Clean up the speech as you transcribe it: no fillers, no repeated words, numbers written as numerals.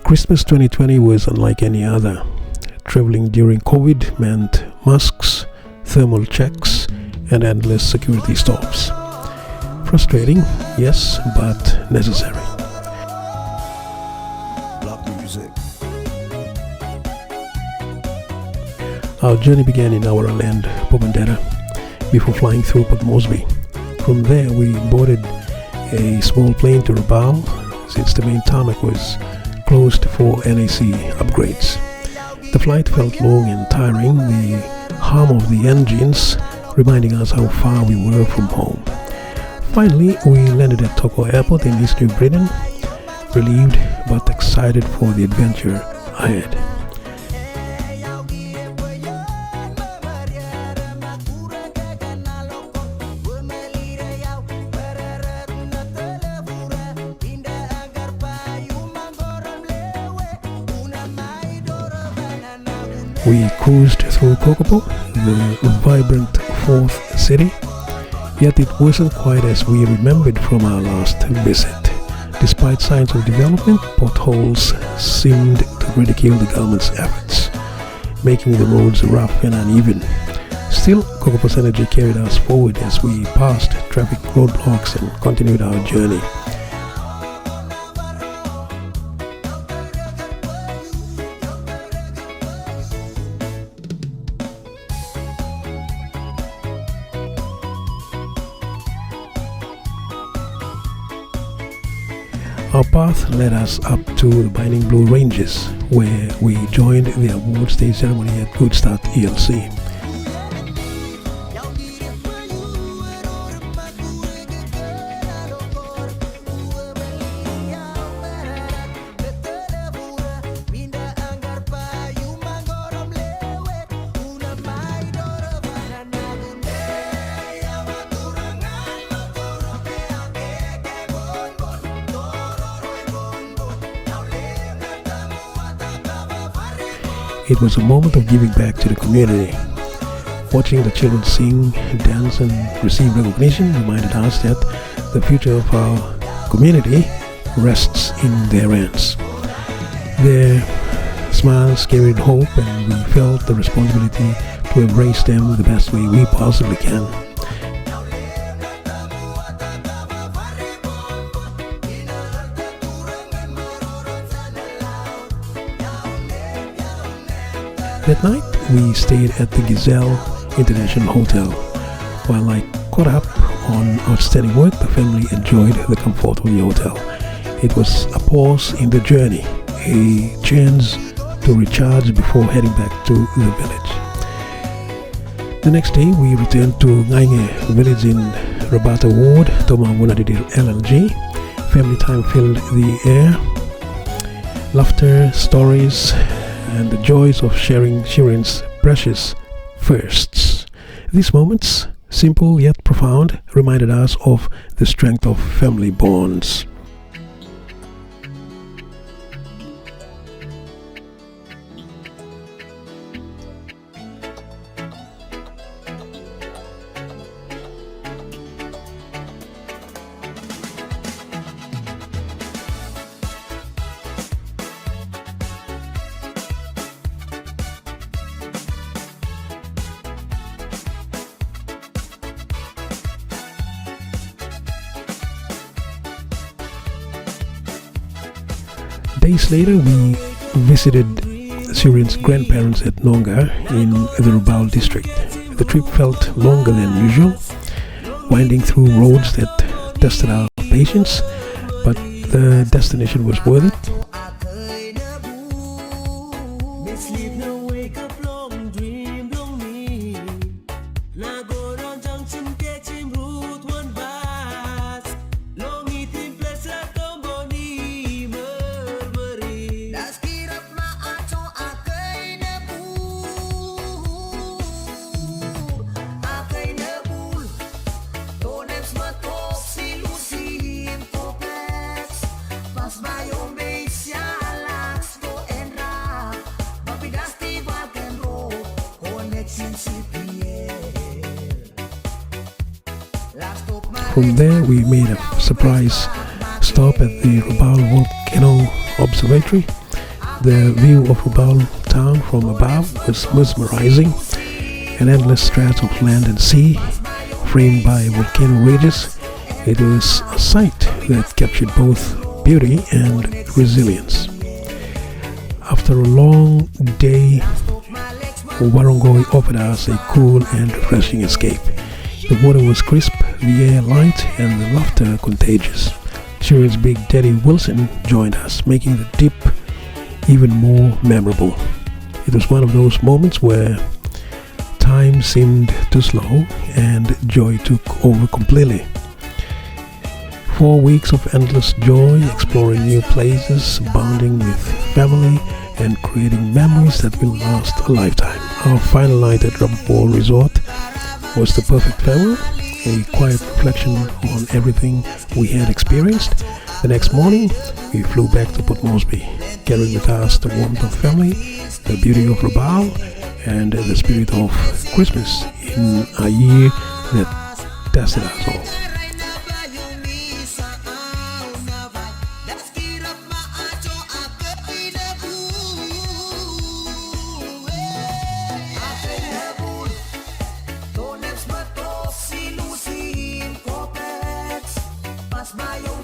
Christmas 2020 was unlike any other. Traveling during COVID meant masks, thermal checks, and endless security stops. Frustrating, yes, but necessary. Our journey began in our land, Pobandera, before flying through Port Moresby. From there, we boarded a small plane to Rabaul, since the main tarmac was closed for NAC upgrades. The flight felt long and tiring, the hum of the engines reminding us how far we were from home. Finally, we landed at Toko Airport in East New Britain, relieved but excited for the adventure ahead. We cruised through Kokopo, the vibrant fourth city, yet it wasn't quite as we remembered from our last visit. Despite signs of development, potholes seemed to ridicule the government's efforts, making the roads rough and uneven. Still, Kokopo's energy carried us forward as we passed traffic roadblocks and continued our journey. Our path led us up to the Binding Blue Ranges, where we joined the awards day ceremony at Good Start ELC. It was a moment of giving back to the community. Watching the children sing, dance and receive recognition reminded us that the future of our community rests in their hands. Their smiles carried hope, and we felt the responsibility to embrace them the best way we possibly can. That night, we stayed at the Gazelle International Hotel. While I caught up on outstanding work, the family enjoyed the comfort of the hotel. It was a pause in the journey, a chance to recharge before heading back to the village. The next day, we returned to Ngainge village in Rabata Ward, Toma Wunadidir LLG. Family time filled the air. Laughter, stories, and the joys of sharing Shirin's precious firsts. These moments, simple yet profound, reminded us of the strength of family bonds. Days later, we visited Shirin's grandparents at Nonga in the Rabaul district. The trip felt longer than usual, winding through roads that tested our patience, but the destination was worth it. From there, we made a surprise stop at the Rabaul Volcano Observatory, The view of Rabaul town from above was mesmerizing. An endless stretch of land and sea, framed by volcano ridges. It was a sight that captured both beauty and resilience. After a long day, Warongoi offered us a cool and refreshing escape. The water was crisp, the air light, and the laughter contagious. Children's Big Daddy Wilson joined us, making the dip even more memorable. It was one of those moments where time seemed too slow and joy took over completely. 4 weeks of endless joy, exploring new places, bonding with family, and creating memories that will last a lifetime. Our final night at Rabaul Resort was the perfect farewell, a quiet reflection on everything we had experienced. The next morning, we flew back to Port Moresby, carrying with us the warmth of family, the beauty of Rabaul, and the spirit of Christmas in a year that tested us all. Mas maior